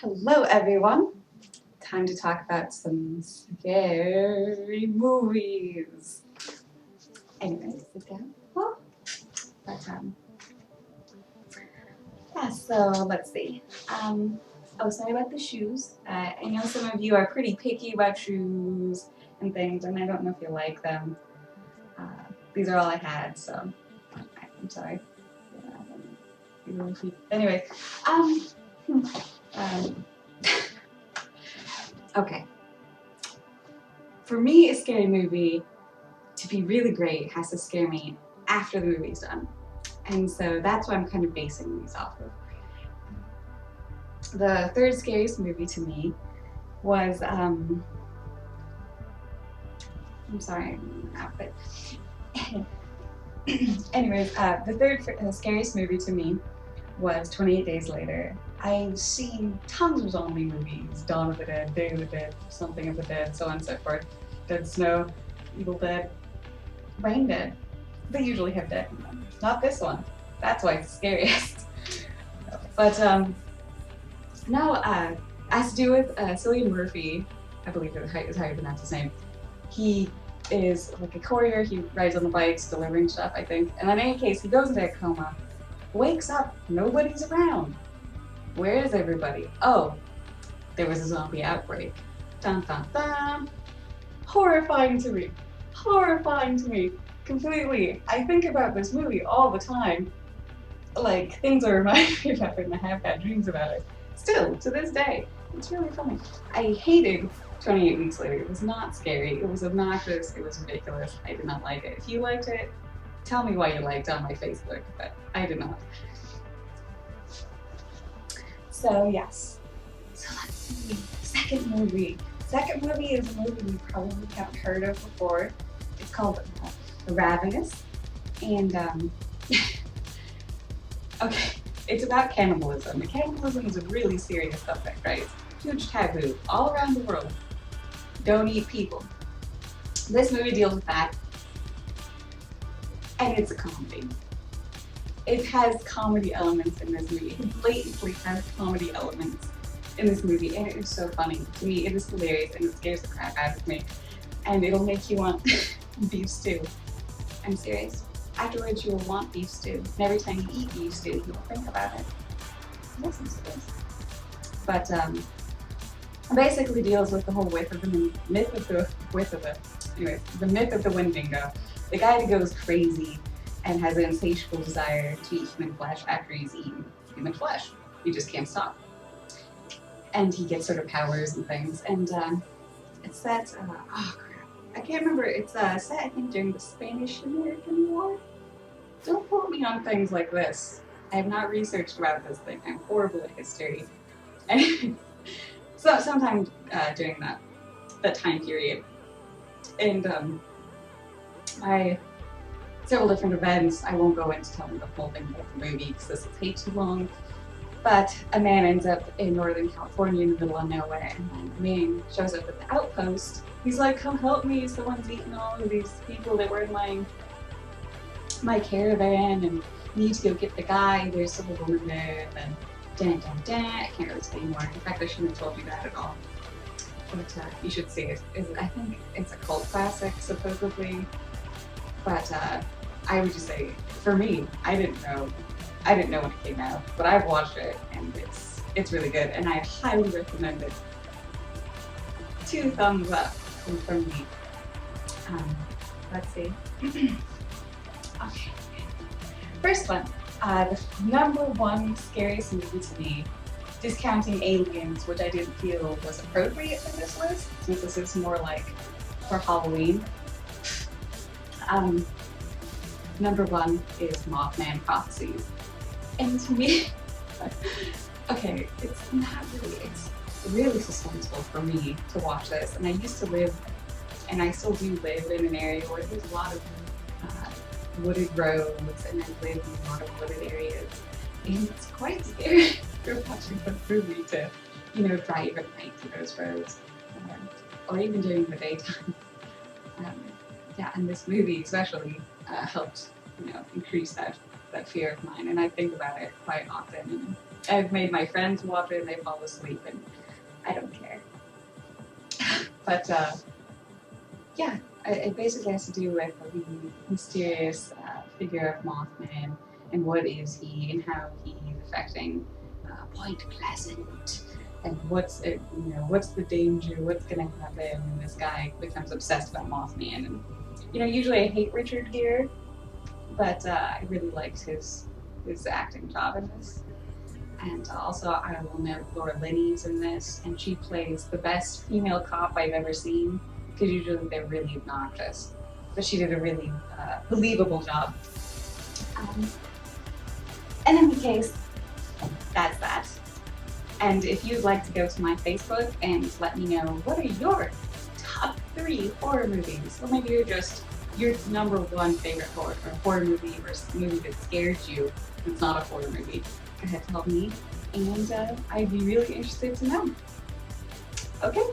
Hello everyone! Time to talk about some scary movies. Anyway, sit down. Oh, but yeah, so let's see. Oh, sorry about the shoes. I know some of you are pretty picky about shoes and things, and I don't know if you like them. These are all I had, so I'm sorry. Yeah, anyway, okay. For me, a scary movie, to be really great, has to scare me after the movie's done. And so that's what I'm kind of basing these off of. The third scariest movie to me was, I'm sorry, but anyways, the third scariest movie to me was 28 Days Later. I've seen tons of zombie movies, Dawn of the Dead, Day of the Dead, Something of the Dead, so on and so forth. Dead Snow, Evil Dead, Brain Dead. They usually have dead in them. Not this one. That's why it's the scariest. But no, has to do with Cillian Murphy, I believe is how you pronounce his name. He is like a courier, he rides on the bikes delivering stuff, I think. And in any case, he goes into a coma, wakes up, nobody's around. Where is everybody? Oh, there was a zombie outbreak. Dun dun dun. Horrifying to me. Horrifying to me. Completely. I think about this movie all the time. Like, things that remind me about it, and I have had dreams about it. Still, to this day. It's really funny. I hated 28 Weeks Later. It was not scary. It was obnoxious. It was ridiculous. I did not like it. If you liked it, tell me why you liked it on my Facebook, but I did not. So, yes. So let's see. Second movie. Second movie is a movie you probably haven't heard of before. It's called Ravenous. And, okay, it's about cannibalism. And cannibalism is a really serious subject, right? Huge taboo all around the world. Don't eat people. This movie deals with that. And it's a comedy. It has comedy elements in this movie. It blatantly has comedy elements in this movie, and it is so funny. To me, it is hilarious, and it scares the crap out of me. And it'll make you want beef stew. I'm serious. Afterwards, you will want beef stew. And every time you eat beef stew, you will think about it. Listen to this. But it basically deals with the whole myth of the Wendigo. The guy that goes crazy and has an insatiable desire to eat human flesh after he's eaten human flesh. He just can't stop. And he gets sort of powers and things. And it's set, oh crap, I can't remember. It's set, I think, during the Spanish-American War. Don't quote me on things like this. I have not researched about this thing. I'm horrible at history. And so sometime during that time period. And several different events. I won't go into telling the whole thing about the movie because this will take too long. But a man ends up in Northern California in the middle of nowhere, and then the man shows up at the outpost. He's like, "Come help me! Someone's eating all of these people that were in my caravan, and you need to go get the guy. There's some woman there." And then, dun dun dun. I can't really tell you more. In fact, I shouldn't have told you that at all. But you should see it. I think it's a cult classic, supposedly. But I would just say, for me, I didn't know when it came out, but I've watched it and it's really good, and I highly recommend it. 2 thumbs up from me. Let's see. Okay. First one, the number 1 scariest movie to me, discounting Aliens, which I didn't feel was appropriate for this list, since this is more like for Halloween. Number 1 is Mothman Prophecies. And to me, okay, it's not really, it's really suspenseful for me to watch this. And I used to live, and I still do live in an area where there's a lot of wooded roads, and I live in a lot of wooded areas. And it's quite scary for watching the movie to, drive at night through those roads, or even during the daytime. And this movie especially helped, increase that fear of mine, and I think about it quite often. And I've made my friends watch it and they fall asleep, and I don't care. But yeah, it basically has to do with the mysterious figure of Mothman and what is he and how he's affecting Point Pleasant and what's it, what's the danger, what's gonna happen when this guy becomes obsessed about Mothman. And usually I hate Richard Gere, but I really liked his acting job in this. And also, I will note Laura Linney's in this, and she plays the best female cop I've ever seen, because usually they're really obnoxious. But she did a really believable job. In any case, that's that. And if you'd like to go to my Facebook and let me know what are your top 3 horror movies, or maybe you're just your number 1 favorite horror movie or movie that scared you, it's not a horror movie, go ahead and tell me, and I'd be really interested to know. Okay,